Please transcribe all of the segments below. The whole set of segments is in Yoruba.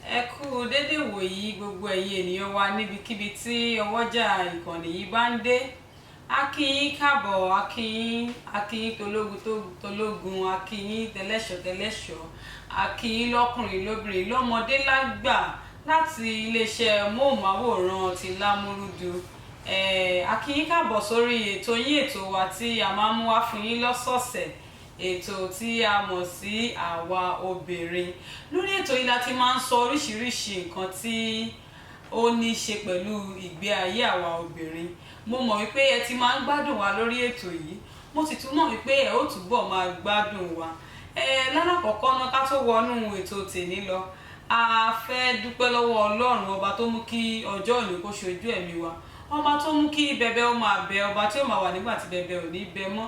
Ẹ kú dédé wòyí gbogbo ẹ̀yin ènìyàn wa níbikíbi tí ọwọ́jà ìkànnì yìí bá ń dé. A kí yín káàbọ̀, a kí yín tológun, a kí yín tẹlẹ́ṣọ̀, a kí yín lọ́kùnrin lóbìnrin lọ́mọdé lágbà láti iléeṣẹ́ móhùnmáwòrán ti Lámúrúdu. A kí yín káàbọ̀ sórí ètò wa tí a máa ń mú wá fún yín lọ́sọ̀ọ̀sẹ̀. Ètò tí a mọ̀ sí àwa obìnrin. Lórí ètò yìí la ti máa ń sọ oríṣiríṣi nǹkan tí ó ní ṣe pẹ̀lú ìgbé ayé àwa obìnrin. Mo mọ̀ wípé ẹ ti máa ń gbádùn wa lórí ètò yìí, mo sì tún mọ̀ wípé ẹ ó túbọ̀ máa gbádùn wa. Lálàkọ́kọ́ náà ká tó wọnú ètò tèmi lọ, a fẹ́ dúpẹ́ lọ́wọ́ Ọlọ́run ọba tó mú kí ọjọ́ òní kó ṣojú ẹ̀mí wa, ọba tó mú kí bẹbẹ ó máa bẹ, ọba tí ó máa wà nígbà tí bẹbẹ ò ní bẹ mọ́.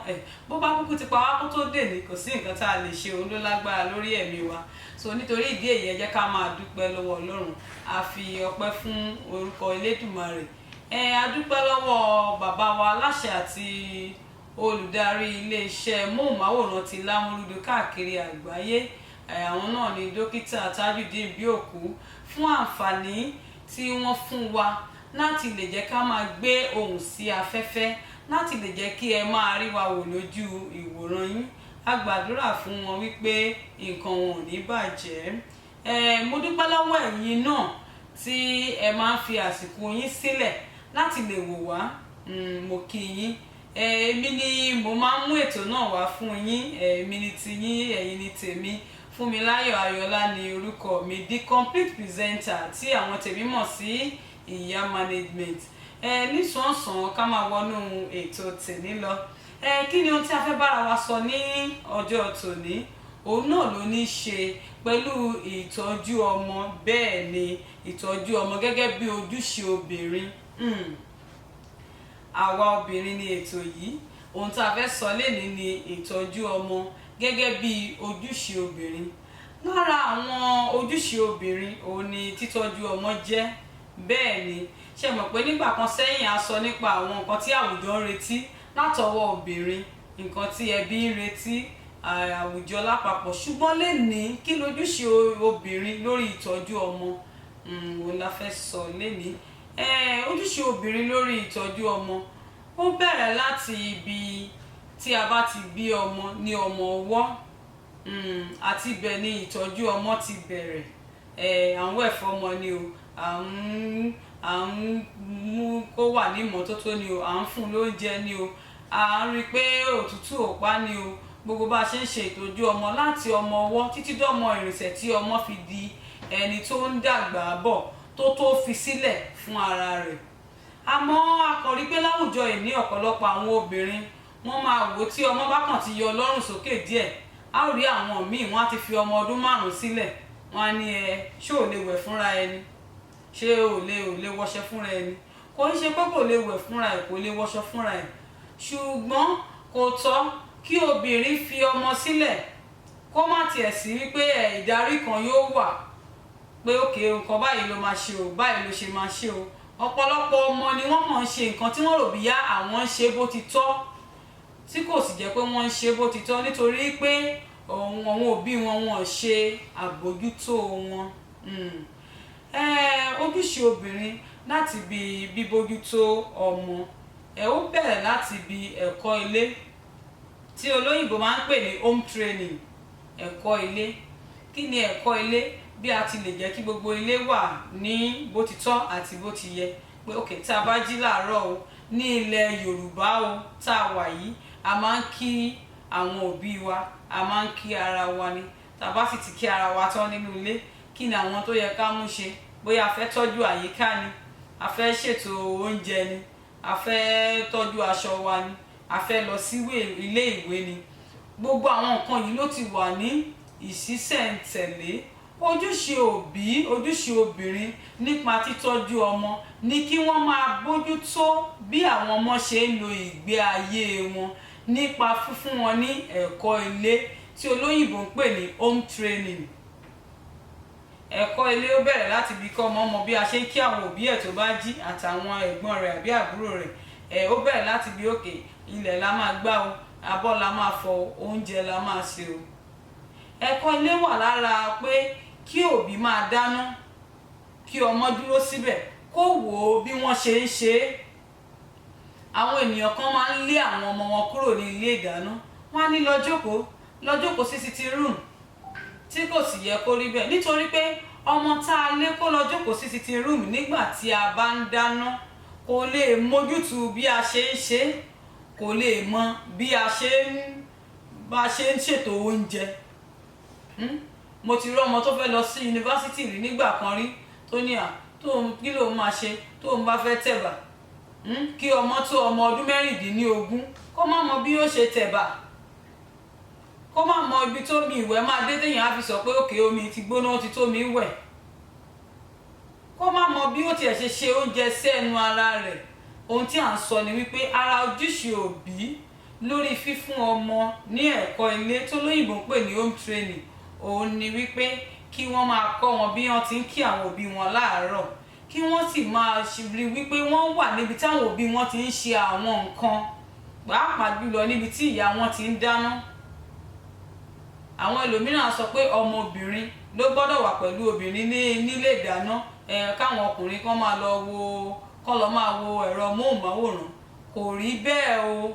Bó bá kúkú ti pa wá kó tó dè ní, kò sí nǹkan tá a lè ṣe, òun ló lágbára lórí ẹ̀mí wa. So nítorí ìdí èyí ẹ jẹ́ ká máa dúpẹ́ lọ́wọ́ Ọlọ́run, a fi ọpẹ́ fún orúkọ Elédùmarè. A dúpẹ́ lọ́wọ́ bàbá wa aláṣẹ àti olùdarí iléeṣẹ́ móhùnmáwòrán ti Lámúrúdu káàkiri àgbáyé. Àwọn náà ni dókítà Tajudeen Bíòkú, fún àǹfààní tí wọ́n fún wa láti lè jẹ́ ká máa gbé ohùn sí afẹ́fẹ́, láti lè jẹ́ kí ẹ máa rí wa wò lójú ìwòran yín. A gbàdúrà fún wọn wípé nǹkan wọn ò ní bàjẹ́. Mo dúpẹ́ lọ́wọ́ ẹ̀yin náà tí ẹ máa ń fi àsìkò yín sílẹ̀ láti lè wò wá. Mo kí yín. Èmi ni mo máa ń mú ètò náà wá fún yín. Èmi ni ti yín, ẹ̀yin ni tèmi. Fúnmiláyọ̀ Ayọ̀ọ́lá ni orúkọ mi, the complete presenter tí àwọn tèmi mọ̀ sí ìyá management. Nísànsán ká máa wọnú ètò tèmi lọ. Kí ni ohun tí a fẹ́ bára wa sọ ní ọjọ́ tòní? Òun náà ló ní ṣe pẹ̀lú ìtọ́jú ọmọ. Bẹ́ẹ̀ ni, ìtọ́jú ọmọ gẹ́gẹ́ bí ojúṣe obìnrin. Àwa obìnrin ni ètò yìí. Ohun tí a fẹ́ sọ lénìí ni ìtọ́jú ọmọ gẹ́gẹ́ bí ojúṣe obìnrin. Lára àwọn ojúṣe obìnrin òun ni títọ́jú ọmọ jẹ́. Bẹ́ẹ̀ ni, ṣé mọ̀ pé nígbà kan sẹ́yìn a sọ nípa àwọn nǹkan tí àwùjọ ń retí látọwọ́ obìnrin, nǹkan tí ẹbí ń retí, àwùjọ lápapọ̀. Ṣùgbọ́n lénìí, kí lójúṣe obìnrin lórí ìtọ́jú ọmọ? Òun la fẹ́ sọ lénìí. Ojúṣe obìnrin lórí ìtọ́jú ọmọ ó bẹ̀rẹ̀ láti ibi tí a bá ti bí ọmọ ní ọmọ ọwọ́. Àti ibẹ̀ ni ìtọ́jú ọmọ ti bẹ̀rẹ̀. À ń wẹ̀ fọ́mọ ni o, à ń mú kó wà ní ìmọ́tótó ni o, à ń fún lóúnjẹ ni o, à ń rí pé òtútù ò pa ni o. Gbogbo bá a ṣe ń ṣe ìtọ́jú ọmọ láti ọmọ ọwọ́ títí dọ́mọ ìrìnsẹ̀ tí ọmọ fi di ẹni tó ń dàgbà bọ̀ tó fi sílẹ̀ fún ara rẹ̀. Àmọ́ a kàn rí pé láwùjọ yìí ní ọ̀pọ̀lọpọ̀ àwọn obìnrin wọ́n máa wò tí ọmọ bá kàn ti yọ lọ́rùn sókè díẹ̀. A ó rí àwọn míì wọ́n á ti fi ọmọ ọdún 5 sílẹ̀. Wọ́n á ní ṣé ò lè wẹ̀ fúnra ẹni? Ṣé ò lè wọṣọ fúnra ẹni? Kò ń ṣe pé kò lè wẹ̀ fúnra ẹ̀, kò lè wọṣọ fúnra ẹ̀. Ṣùgbọ́n kò tọ́ kí obìnrin fi ọmọ sílẹ̀ kó má tiẹ̀ sí wípé ìdarí kan yóò wà pé òkè nǹkan báyìí ló máa ṣe o, báyìí ló ṣe máa ṣe o. Ọ̀pọ̀lọpọ̀ ọmọ ni wọ́n kàn ń ṣe nǹkan tí wọ́n rò bíyá àwọn ń ṣe bó ti tọ́, tí kò sì jẹ́ pé wọ́n ń ṣe bó ti tọ́ nítorí pé àwọn òbí wọn ò ṣe àbójútó wọn. Ojúṣe obìnrin láti bíbójútó ọmọ, ó bẹ̀rẹ̀ láti bí ẹ̀kọ́ ilé tí olóyìnbó máa ń pè ní home training. Ẹ̀kọ́ ilé. Kí ni ẹ̀kọ́ ilé? Bí a ti lè jẹ́ kí gbogbo ilé wà ní bó ti tọ́ àti bó ti yẹ. Pé òkè tí a bá jí láàárọ̀ o, ní ilẹ̀ Yorùbá o tá a wà yìí, a máa ń kí àwọn òbí wa, a máa ń kí ara wa ni. Tá a bá sì ti kí ara wa tán nínú ilé, kí ni àwọn tó yẹ ká mú ṣe? Bóyá a fẹ́ tọ́jú àyíká ni, a fẹ́ ṣètò oúnjẹ ni, a fẹ́ tọ́jú aṣọ wa ni, a fẹ́ lọ sí ilé ìwé ni. Gbogbo àwọn nǹkan yìí ló ti wà ní ìṣísẹ̀ntẹ̀lé. Ojúṣe òbí, ojúṣe obìnrin nípa títọ́jú ọmọ ni kí wọ́n máa bójútó bí àwọn ọmọ ṣe ń lo ìgbé ayé wọn nípa fífún wọn ní ẹ̀kọ́ ilé tí olóyìnbó ń pè ní home training. Ẹ̀kọ́ ilé ó bẹ̀rẹ̀ láti bí kọ́ ọmọ bí a ṣe ń kí àwọn òbí ẹ̀ tó bá jí àtàwọn ẹ̀gbọ́n rẹ̀ àbí àbúrò rẹ̀. Ó bẹ̀rẹ̀ láti bí òkè ilẹ̀ la máa gbá o, abọ́ la máa fọ, oúnjẹ la máa ṣe o. Ẹ̀kọ́ ilé wà lára pé kí òbí máa dáná kí ọmọ dúró síbẹ̀ kó wò ó bí wọ́n ṣe ń ṣe é. Àwọn ènìyàn kan máa ń lé àwọn ọmọ wọn kúrò ní ilé ìdáná, wọ́n á ní lọ jókòó sí sitting room, tí kò sì yẹ kó rí bẹ́ẹ̀, nítorí pé ọmọ tá a lé kó lọ jókòó sí sitting room nígbà tí a bá ń dáná kò lè mójútó bí a ṣe ń ṣe, kò lè mọ bí a ṣe ń ṣètò oúnjẹ. Mo ti rí ọmọ tó fẹ́ lọ sí yunifásítì rí nígbà kan rí tó ní kí lòun máa ṣe tóun bá fẹ́ tẹ̀bà, kí ọmọ tó ọmọ ọdún 16 kó má mọ bí ó ṣe tẹ̀bà, kó má mọ ibi tó mi ìwẹ̀ máa dé téèyàn á fi sọ pé òkè omi ti gbóná ó ti tó mi wẹ̀, kó má mọ bí ó tiẹ̀ ṣe oúnjẹ sí ẹnu ara rẹ̀. Ohun tí à ń sọ ni wípé ara ojúṣe òbí lórí fífún ọmọ ní ẹ̀kọ́ ilé tó lóyìnbó ń pè ní home training, òun ni wípé kí wọ́n máa kọ́ wọn bí wọ́n ti ń kí àwọn òbí wọn láàárọ̀, kí wọ́n sì máa rí wípé wọ́n wà níbi táwọn òbí wọn ti ń ṣe àwọn nǹkan, pàápàá jùlọ níbi tí ìyá wọn ti ń dáná. Àwọn ẹlòmíràn sọ pé ọmọbìnrin ló gbọ́dọ̀ wà pẹ̀lú obìnrin nílé ìdáná, káwọn ọkùnrin kan máa wo ẹ̀rọ móhùnmáwòrán. Kò rí bẹ́ẹ̀ o.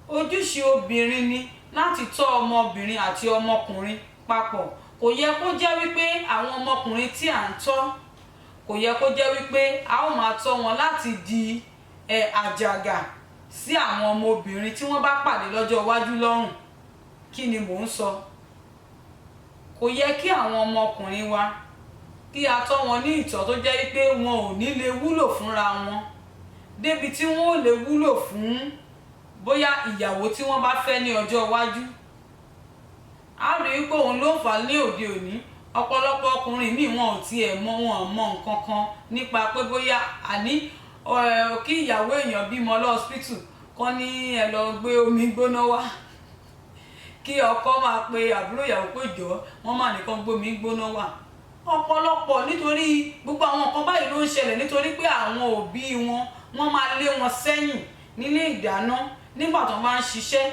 Ojúṣe obìnrin ni láti tọ́ ọmọbìnrin àti ọmọkùnrin papọ̀. Kò yẹ kó jẹ́ wípé àwọn ọmọkùnrin tí à ń tọ́, kò yẹ kó jẹ́ wípé a ó máa tọ́ wọn láti di àjàgà sí àwọn ọmọbìnrin tí wọ́n bá pàdé lọ́jọ́ iwájú lọ́rùn. Kí ni mò ń sọ? Kò yẹ kí àwọn ọmọkùnrin wa kí a tọ́ wọn ní ìtọ́ tó jẹ́ wípé wọn ò ní lè wúlò fúnra wọn débi tí wọn ò lè wúlò fún bóyá ìyàwó tí wọ́n bá fẹ́ ní ọjọ́ iwájú. A rí wípé òun ló fà á ní òde òní. Ọ̀pọ̀lọpọ̀ ọkùnrin míì wọn ò tiẹ̀ mọ nǹkan kan nípa pé bóyá kí ìyàwó èèyàn bímọ lọ́sípítù kọ́ ní ẹ lọ gbé omi gbóná wá, kí ọkọ máa pe àbúrò ìyàwó pé jọ̀ọ́ wọ́n máa nìkan gbómi gbóná wá. Ọ̀pọ̀lọpọ̀ nítorí gbogbo àwọn nǹkan báyìí ló ń ṣẹlẹ̀ nítorí pé àwọn òbí wọ́n máa lé wọn sẹ́yìn nílé ìdáná nígbà tó máa ń ṣiṣẹ́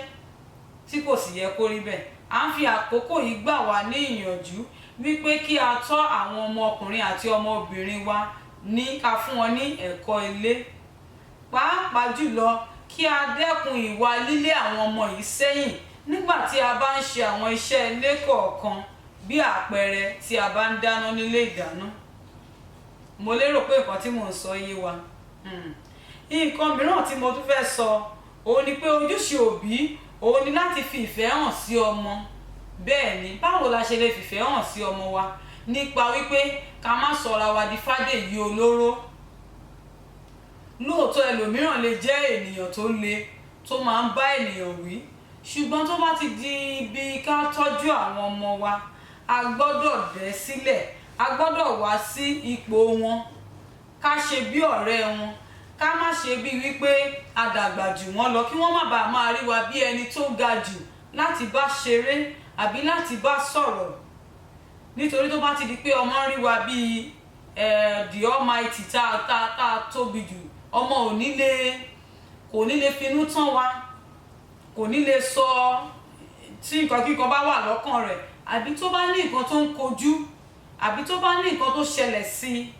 tí kò sì yẹ kó rí bẹ́ẹ̀. À ń fi àkókò yìí gbà wá ní ìyànjú wípé kí a tọ́ àwọn ọmọkùnrin àti ọmọbìnrin wa ká fún wọn ní ẹ̀kọ́ ilé, pàápàá jùlọ kí a dẹ́kun ìwà lílé àwọn ọmọ yìí sẹ́yìn nígbà tí a bá ń ṣe àwọn iṣẹ́ ilé kọ̀ọ̀kan, bí àpẹẹrẹ tí a bá ń dáná nílé ìdáná. Mo lérò pé nǹkan tí mò ń sọ yé wa. Nǹkan mìíràn tí mo tún fẹ́ sọ òun ni pé ojúṣe òbí òun ni láti fi ìfẹ́ hàn sí ọmọ. Bẹ́ẹ̀ ni, báwo la ṣe lè fìfẹ́ hàn sí ọmọ wa? Nípa wípé ká má sọra wa di fádèyí olóró. Lóòótọ́ ẹlòmíràn lè jẹ́ ènìyàn tó le tó máa ń bá ènìyàn wí, ṣùgbọ́n tó bá ti di ibi ká tọ́jú àwọn ọmọ wa, a gbọ́dọ̀ bẹ́ sílẹ̀, a gbọ́dọ̀ wá sí ipò wọn, ká ṣe bí ọ̀rẹ́ wọn, ká má ṣe bí wípé a dàgbà jù wọ́n lọ, kí wọ́n má bàa máa rí wa bí ẹni tó ga jù láti bá ṣeré àbí láti bá sọ̀rọ̀. Nítorí tó bá ti di pé ọmọ rí wa bí the almighty tá tóbi jù, ọmọ kò ní lè finú tán wa, kò ní lè sọ tí nǹkan kíkan bá wà lọ́kàn rẹ̀, àbí tó bá ní nǹkan tó ń kojú, àbí tó bá ní nǹkan tó ṣẹlẹ̀ sí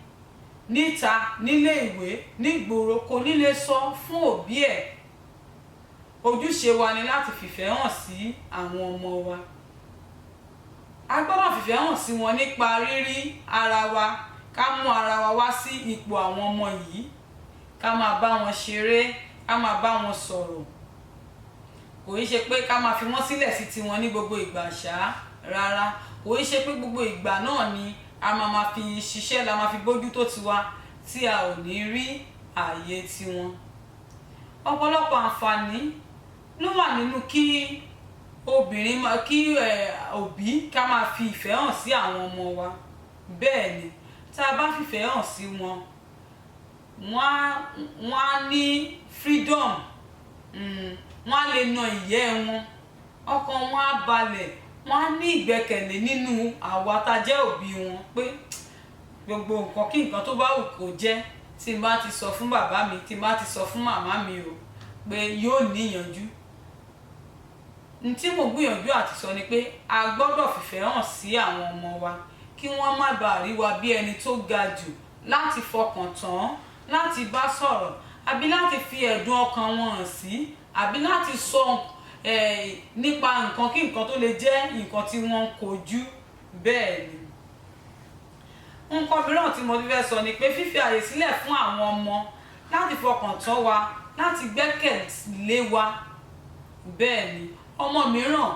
níta, nílé ìwé, nígboro, kò ní lè sọ fún òbí ẹ̀. Ojúṣe wa ni láti fìfẹ́ hàn sí àwọn ọmọ wa. A gbọ́dọ̀ fìfẹ́ hàn sí wọn nípa rírí ara wa, ká mú ara wa wá sí ipò àwọn ọmọ yìí, ká máa bá wọn ṣeré, ká máa bá wọn sọ̀rọ̀. Kò í ṣe pé ká máa fi wọ́n sílẹ̀ sí tiwọn ní gbogbo ìgbà ṣá, rárá. Kò í ṣe pé gbogbo ìgbà náà ni a máa fi ṣiṣẹ́, la máa fi bójú tó tiwa tí a ò ní rí ààyè tiwọn. Ọ̀pọ̀lọpọ̀ àǹfààní ló wà nínú kí òbí ká máa fi ìfẹ́ hàn sí àwọn ọmọ wa. Bẹ́ẹ̀ ni, tá a bá fìfẹ́ hàn sí wọn, wọ́n á ní freedom, wọ́n á lè na ìyẹ́ wọn, ọkàn wọn á balẹ̀, wọ́n á ní ìgbẹ́kẹ̀lé nínú àwa tá jẹ́ òbí wọn pé gbogbo nǹkan kí nǹkan tó bá wù kó jẹ́, tí n bá ti sọ fún bàbá mi, tí n bá ti sọ fún màmá mi o, pé yóò níyànjú. N tí mo gbìyànjú àti sọ ni pé a gbọ́dọ̀ fìfẹ́ hàn sí àwọn ọmọ wa kí wọ́n má bàa rí wa bí ẹni tó ga jù, láti fọkàn tán, láti bá sọ̀rọ̀, àbí láti fi ẹ̀dùn ọkàn wọn hàn sí, àbí láti sọ nípa nǹkan kí nǹkan tó lè jẹ́ nǹkan tí wọ́n ń kojú. Bẹ́ẹ̀ ni nǹkan mìíràn tí mo ti fẹ́ sọ ni pé fífi àyè sílẹ̀ fún àwọn ọmọ láti fọkàn tán wa, láti gbẹ́kẹ̀lé wa. Bẹ́ẹ̀ ni ọmọ mìíràn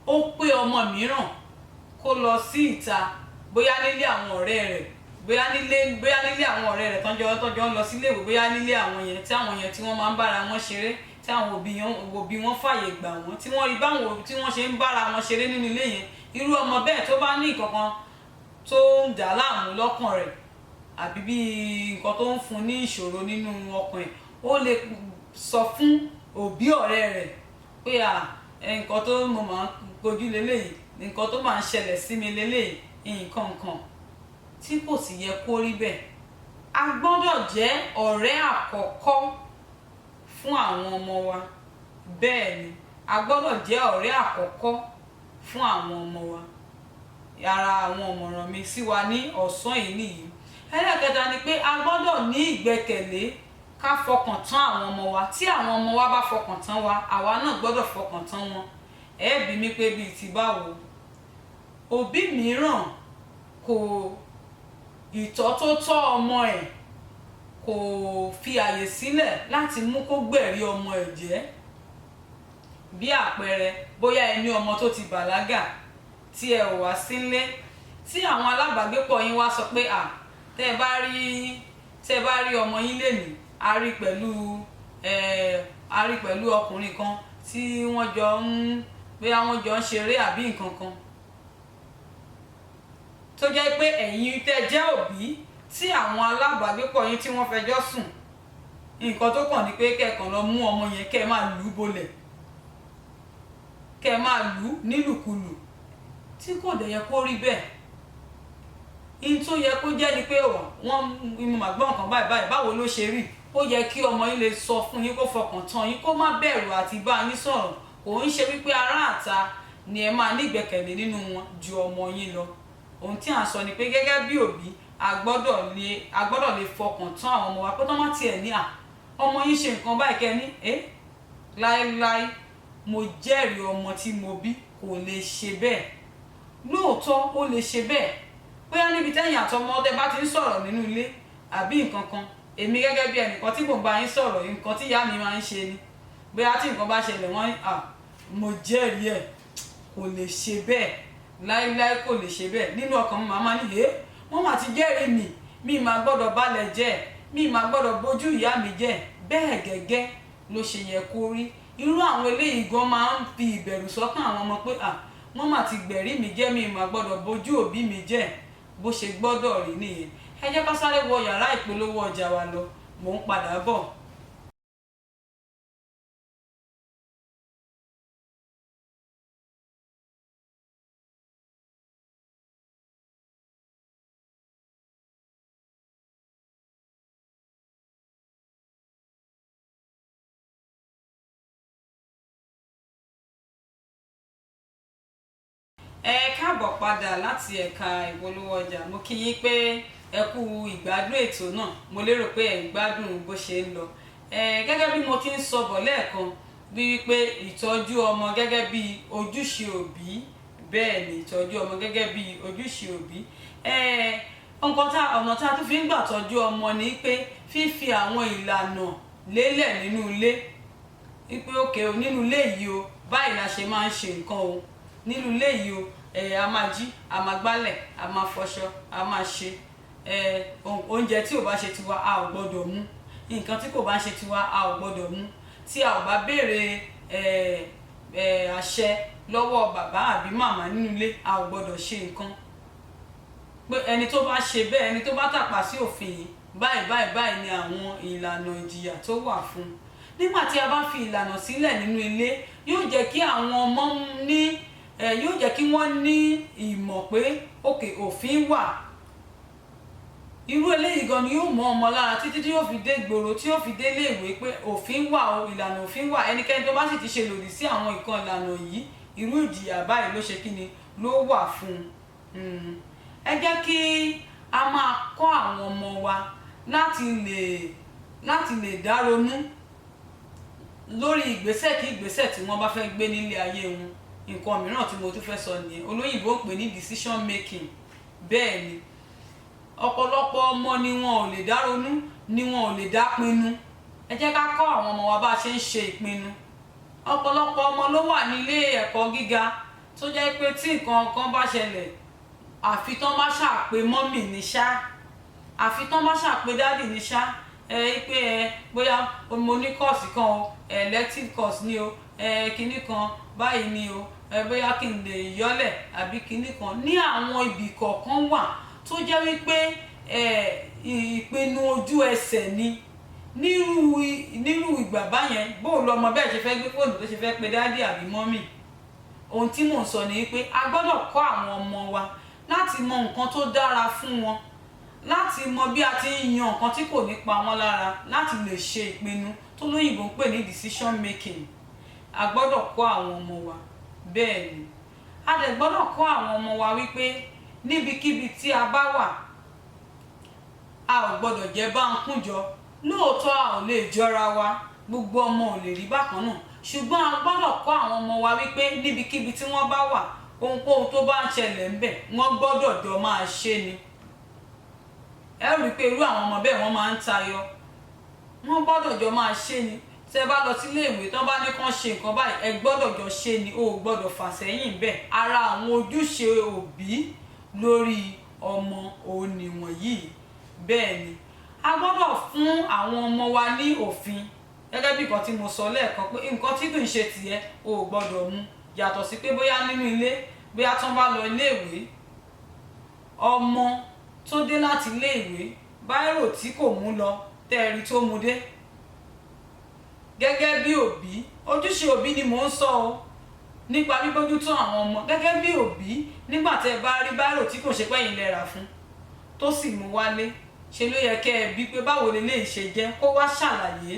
ó pé ọmọ mìíràn kó lọ sí ìta, bóyá nílé àwọn ọ̀rẹ́ rẹ̀, bóyá nílé àwọn ọ̀rẹ́ rẹ̀ tọ́jọ́ ń lọ sílé ìwé, bóyá nílé àwọn yẹn tí wọ́n máa ń bára wọn ṣeré, tí àwọn òbí wọn fàyè gbà wọ́n, tí wọ́n rí báwọn òbí tí wọ́n ṣe ń bára wọn ṣeré nínú ilé yẹn. Irú ọmọ bẹ́ẹ̀ tó bá ní nǹkan tó ń dà láàmú lọ́kàn rẹ̀, àbí bí nǹkan tó ń fún ní ìṣòro nínú ọkàn ẹ̀, ó lè sọ fún òbí ọ̀rẹ́ rẹ̀ pé nǹkan tó mo máa ń kojú leléyìí, nǹkan tó máa ń ṣẹlẹ̀ sí mi leléyìí, nǹkan kan tí kò sì yẹ kó rí bẹ́ẹ̀. A gbọ́dọ̀ jẹ́ ọ̀rẹ́ àkọ́kọ́ fún àwọn ọmọ wa. Bẹ́ẹ̀ ni a gbọ́dọ̀ jẹ́ ọ̀rẹ́ àkọ́kọ́ fún àwọn ọmọ wa. Ara àwọn ọ̀mọ̀ràn mi sí wa ní ọ̀sán yìí nìyí. Ẹlẹ́kẹta ni pé a gbọ́dọ̀ ní ìgbẹ́kẹ̀lé, ká fọkàn tán àwọn ọmọ wa. Tí àwọn ọmọ wa bá fọkàn tán wa, àwa náà gbọ́dọ̀ fọkàn tán wọn. Ẹ bi mí pé bíi ti báwo? Òbí mìíràn ìtọ́ tó tọ́ ọmọ ẹ̀ kò fi àyè sílẹ̀ láti mú kó gbẹ̀rí ọmọ ẹ̀ jẹ́. Bí àpẹẹrẹ, bóyá ẹ ní ọmọ tó ti bàlágà tí ẹ ò wá sílé, tí àwọn alábàágbépọ̀ yín wá sọ pé tẹ́ ẹ bá rí ọmọ yín lénìí, a rí pẹ̀lú ọkùnrin kan tí wọ́n jọ ń ṣeré àbí nǹkan kan, tó jẹ́ pé ẹ̀yin tẹ́ jẹ́ òbí tí àwọn alábàágbépọ̀ yín tí wọ́n fẹjọ́ sùn, nǹkan tó kàn ní pé kẹ́ẹ̀kan lọ mú ọmọ yẹn kẹ́ ẹ máa lù ú bolẹ̀, kẹ́ ẹ máa lù ú nílùkulù, tí kò dẹ̀ yẹ kó rí bẹ́ẹ̀. In tó yẹ kó jẹ́ ni pé mo mà gbọ́ nǹkan báyìí báwo ló ṣe rí. Ó yẹ kí ọmọ yín lè sọ fún yín, kó fọkàn tán yín, kó má bẹ̀rù àti bá yín sọ̀rọ̀. Kò ń ṣe wípé ará àta ni ẹ máa ní ìgbẹ́kẹ̀lé nínú wọn ju ọmọ yín lọ. Ohun tí à ń sọ ni pé gẹ́gẹ́ bí òbí, a gbọ́dọ̀ lè fọkàn tán àwọn ọmọ wa, pé tó má tiẹ̀ ní ọmọ yín ṣe nǹkan báyìí kẹ́ ní láéláé mo jẹ́rìí ọmọ tí mo bí kò lè ṣe bẹ́ẹ̀. Lóòótọ́ ó lè ṣe bẹ́ẹ̀, bóyá níbi tẹ́yìn àtọmọ ọdẹ bá ti ń sọ̀rọ̀ nínú ilé àbí nǹkan kan. Èmi gẹ́gẹ́ bí ẹnìkan tí mò ń bá yín sọ̀rọ̀, nǹkan tí ìyá mi máa ń ṣe ni, bóyá tí nǹkan bá ṣẹlẹ̀ wọ́n mo jẹ́rìí ẹ̀ kò lè ṣe bẹ́ẹ̀, láéláé kò lè ṣe bẹ́ẹ̀. Nínú ọkàn mi màmá ní wọ́n mà ti jẹ́rìí mi máa gbọ́dọ̀ balẹ̀ jẹ́, mi máa gbọ́dọ̀ bójú ìyá mi jẹ́. Bẹ́ẹ̀ gẹ́gẹ́ ló ṣe yẹ kó rí. Irú àwọn eléyìí gan máa ń fi ìbẹ̀rù sọ́kàn àwọn ọmọ pé wọ́n mà ti gbẹ̀rí mi jẹ́, mi máa gbọ́dọ̀ bójú òbí mi jẹ́. Bó ṣe gbọ́dọ̀ rí nìyẹn. Ẹ jẹ́ ká sáré wọ yàrá ìpolówó ọjà wa lọ, mò ń padà bọ̀. Ẹ káàbọ̀ padà láti ẹ̀ka ìpolówó ọjà. Mo kí yín pé ẹ kú ìgbádùn ètò náà. Mo lérò pé ẹ ń gbádùn bó ṣe ń lọ. Gẹ́gẹ́ bí mo ti ń sọ bọ̀ lẹ́ẹ̀kan, bí wípé ìtọ́jú ọmọ gẹ́gẹ́ bí ojúṣe òbí. Bẹ́ẹ̀ ni ìtọ́jú ọmọ gẹ́gẹ́ bí ojúṣe òbí. Ọ̀nà tá a tún fi ń gbà tọ́jú ọmọ ni pé fífi àwọn ìlànà lélẹ̀ nínú ilé. Wípé nínú ilé yìí o, báyìí la ṣe máa ń ṣe nǹkan o. Nínú ilé yìí o, a máa jí, a máa gbálẹ̀, a máa fọṣọ, a máa ṣe oúnjẹ tí ò bá ṣe tiwa a ò gbọ́dọ̀ mú, nǹkan tí kò bá ṣe tiwa a ò gbọ́dọ̀ mú. Tí a ò bá béèrè àṣẹ lọ́wọ́ bàbá àbí màmá nínú ilé, a ò gbọ́dọ̀ ṣe nǹkan. Pé ẹni tó bá ṣe bẹ́ẹ̀, ẹni tó bá tàpá sí òfin yìí, báyìí ni àwọn ìlànà ìjìyà tó wà fún. Nígbà tí a bá fi ìlànà sílẹ̀ nínú ilé, yóò jẹ́ kí àwọn ọmọ yóò jẹ́ kí wọ́n ní ìmọ̀ pé òfin wà. Irú eléyìí gan ni yóò mọ ọmọ lára títí tí yóò fi dé gbòòrò, tí yóò fi dé iléèwé pé òfin wà o, ìlànà òfin wà. Ẹnikẹ́ni tó bá sì ti ṣe lòdì sí àwọn nǹkan ìlànà yìí, irú ìjìyà báyìí ló ṣe kíni ló wà fún un. ẹ jẹ́ kí a máa kọ́ àwọn ọmọ wa láti lè dá ronú lórí ìgbésẹ̀ kí ìgbésẹ̀ tí wọ́n bá fẹ́ gbé nílé ayé wọn. Nǹkan mìíràn tí mo tún fẹ́ sọ nìyẹn, olóyìnbó ń pè ní decision making. Bẹ́ẹ̀ ni ọ̀pọ̀lọpọ̀ ọmọ ni wọn ò lè dá ronú, ni wọn ò lè dá pinnu. Ẹ jẹ́ ká kọ́ àwọn ọmọ wa bá ṣe ń ṣe ìpinnu. Ọ̀pọ̀lọpọ̀ ọmọ ló wà nílé ẹ̀kọ́ gíga tó jẹ́ pé tí nǹkan kan bá ṣẹlẹ̀, àfi tán bá ṣàpè mọ́mì ní ṣá, àfi tán bá ṣàpè dádì ní ṣá, pé bóyá mo ní kọ́ọ̀sì kan o, elective course ni o, kinní kan báyìí ni o, bóyá kí n lè yọ́lẹ̀ àbí kinní kan. Ní àwọn ibì kọ̀ọ̀kan wà tó jẹ́ wípé ìpinnu ojú ẹsẹ̀ ni. Nírú ìgbà báyẹn bóò lọmọ bẹ́ẹ̀ ṣe fẹ́ gbé fóònù tó ṣe fẹ́ pe dádì àbí mọ́mì. Ohun tí mò ń sọ ni pé a gbọ́dọ̀ kọ́ àwọn ọmọ wa láti mọ nǹkan tó dára fún wọn, láti mọ bí a ti ń yan nǹkan tí kò ní pa wọ́n lára, láti lè ṣe ìpinnu tó lóyìnbó ń pè ní decision making. A gbọ́dọ̀ kọ́ àwọn ọmọ wa bẹ́ẹ̀ ni. A dẹ̀ gbọ́dọ̀ kọ́ àwọn ọmọ wa wípé níbikíbi tí a bá wà, a ò gbọ́dọ̀ jẹ́ báńkújọ. Lóòótọ́ a ò lè jọra wa, gbogbo ọmọ ò lè rí bákan náà, ṣùgbọ́n a gbọ́dọ̀ kọ́ àwọn ọmọ wa wípé níbikíbi tí wọ́n bá wà, ohunkóhun tó bá ń ṣẹlẹ̀ ńbẹ̀ wọ́n gbọ́dọ̀ jọ máa ṣe ni. Ẹ rí i pé irú àwọn ọmọ bẹ́ẹ̀ wọ́n máa ń tayọ, wọ́n gbọ́dọ̀ jọ máa ṣe ni. Tẹ́ bá lọ sílé ìwé tán bá ní kán ṣe nǹkan báyìí, ẹ gbọ́dọ̀ jọ ṣe ni, o ò gbọ́dọ̀ fà sẹ́yìn bẹ́ẹ̀. Ara àwọn ojúṣe òbí lórí ọmọ òun nìwọ̀nyí. Bẹ́ẹ̀ ni a gbọ́dọ̀ fún àwọn ọmọ wa ní òfin, gẹ́gẹ́ bí nǹkan tí mo sọ lẹ́ẹ̀kan pé nǹkan tí kì í ṣe tìẹ o ò gbọ́dọ̀ mú. Yàtọ̀ sí pé bóyá nínú ilé, bóyá tán bá lọ ilé ìwé, ọmọ tó dé láti ilé ìwé, báírò tí kò mú lọ tẹ́ẹ̀rí tó mú dé. Gẹ́gẹ́ bí òbí, ojúṣe òbí ni mò ń sọ o, nípa bíbójútó àwọn ọmọ. Gẹ́gẹ́ bí òbí, nígbà tẹ́ bá rí báírò tí kò ṣe pẹ́yìn lẹ rà fún tó sì mú wálé, ṣe ló yẹ kẹ́ ẹ bí pé báwo leléyìí ṣe jẹ́, kó wá ṣàlàyé.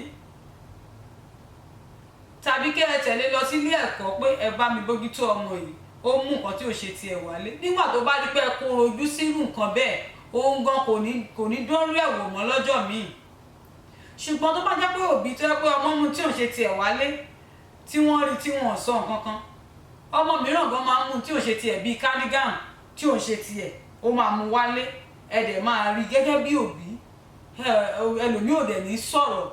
Tàbí kẹ́ ẹ tẹ̀lé lọ sílé ẹ̀kọ́ pé ẹ bá mi bójútó ọmọ yìí, ó mú nǹkan tí ò ṣe tiẹ̀ wálé. Nígbà tó bá rí pé ẹ kó rojú sírú nǹkan bẹ́ẹ̀, òun gan kò ní dórí ẹ̀wò mọ́ lọ́jọ́ míì. Ṣùgbọ́n tó bá jẹ́ pé òbí tó yẹ pé ọmọ mú tí ò ṣe tiẹ̀ wálé, tí wọ́n rí tí wọ́n sọ nǹkan kan, ọmọ mìíràn gan máa ń mú tí ò ṣe tiẹ̀ bíi cardigan tí ò ṣe tiẹ̀, ó máa mú wálé. Ẹ dẹ̀ máa rí gẹ́gẹ́ bí òbí, ẹlòmíì ò dẹ̀ ní sọ̀rọ̀.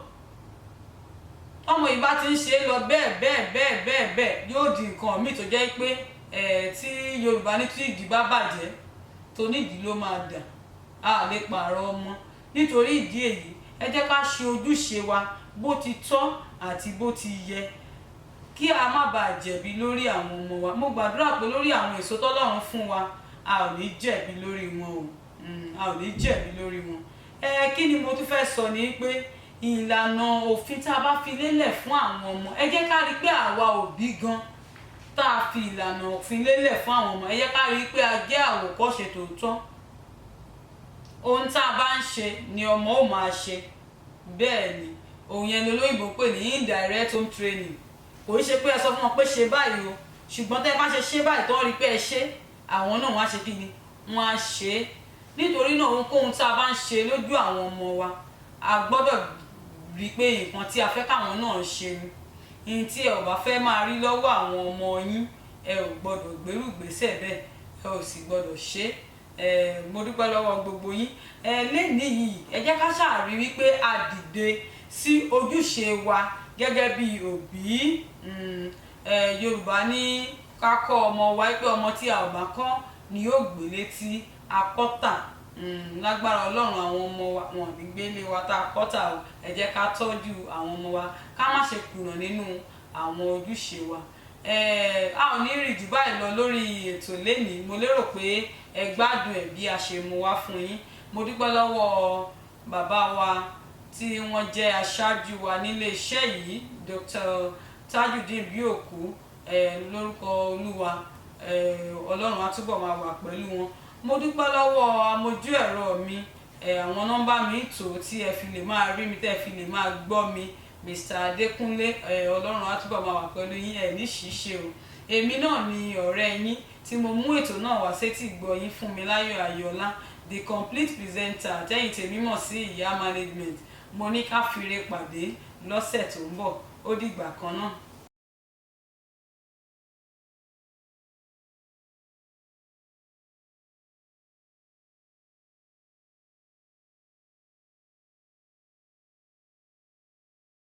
Ọmọ yìí bá ti ń ṣe lọ bẹ́ẹ̀ yóò di nǹkan míì tó jẹ́ pé tí Yorùbá ní tí ìdí bá bàjẹ́ tó nídìí ló máa dà, a lè pààrọ̀ ọmọ. Nítorí ìdí èyí, ẹ jẹ́ ká ṣe ojúṣe wa bó ti tọ́ àti bó ti yẹ, kí a má bàa jẹ̀bi lórí àwọn ọmọ wa. Mo gbàdúrà pé lórí àwọn èso tọ́lọ́run fún wa, a ò ní jẹ̀bi lórí wọn o, a ò ní jẹ̀bi lórí wọn. Kí ni mo tún fẹ́ sọ ni pé ìlànà òfin tá a bá fi lélẹ̀ fún àwọn ọmọ, ẹ jẹ́ ká rí pé àwa òbí gan tá a fi ìlànà òfin lélẹ̀ fún àwọn ọmọ, ẹ jẹ́ ká rí pé a jẹ́ àwòkọ́ṣe tòótọ́. Ohun tá a bá ń ṣe ni ọmọ ó máa ṣe. Bẹ́ẹ̀ ni òun yẹn lolóyìnbó pè ní indirect home training. Kò í ṣe pé ẹ sọ fún wọn pé ṣe báyìí o, ṣùgbọ́n tẹ́ bá ṣe báyìí tó rí pé ẹ ṣe, àwọn náà wọ́n á ṣe kí ni, wọ́n á ṣe é. Nítorí náà ohunkóhun tá a bá ń ṣe lójú àwọn ọmọ wa, a gbọ́dọ̀ rí pé nǹkan tí a fẹ́ káwọn náà ṣe ni. Ihun tí ẹ ò bá fẹ́ máa rí lọ́wọ́ àwọn ọmọ yín, ẹ ò gbọ́dọ̀ gbérù ìgbésẹ̀ bẹ́ẹ̀, ẹ ò sì gbọ́dọ̀ ṣe é. Mo dúpẹ́ lọ́wọ́ gbogbo yín. Lénìí yìí, ẹ jẹ́ ká ṣàrí wípé a dìde sí ojúṣe wa gẹ́gẹ́ bí òbí. Yorùbá ní ká kọ́ ọmọ wa pé ọmọ tí a ò bá kọ́ ni yóò gbé létí akọ́tà. Lágbára Ọlọ́run àwọn ọmọ wa wọn ní gbélé wa tá a kọ́tà o. Ẹ jẹ́ ká tọ́jú àwọn ọmọ wa, ká má ṣe kùnà nínú àwọn ojúṣe wa. A ò ní rí jù báyìí lọ lórí ètò lénìí. Mo lérò pé ẹ gbádùn ẹ̀ bí a ṣe mú wá fún yín. Mo dúpẹ́ lọ́wọ́ bàbá wa tí wọ́n jẹ́ aṣáájú wa nílé iṣẹ́ yìí, Dr. Tajudeen Bioku, lórúkọ Olúwa. Ọlọ́run á túbọ̀ máa wà pẹ̀lú wọn. Mo dúpẹ́ lọ́wọ́ amójú ẹ̀rọ mi, àwọn nọ́mbà mi tó tí ẹ fi lè máa rí mi, tẹ́ fi lè máa gbọ́ mi, Mr. Adékúnlé. Ọlọ́run á túbọ̀ máa wà pẹ̀lú yín, ẹ ní ṣìṣe o. èmi náà ni ọ̀rẹ́ yín tí mo mú ètò náà wá sétí gbọ́ yín Fúnmiláyọ̀ Ayọ̀ọ́lá the complete presenter tẹ́yìn tèmi mọ̀ sí ìyá management. Mo ní ká fire pàdé lọ́sẹ̀ tó ń bọ̀. Ó dìgbà kan náà.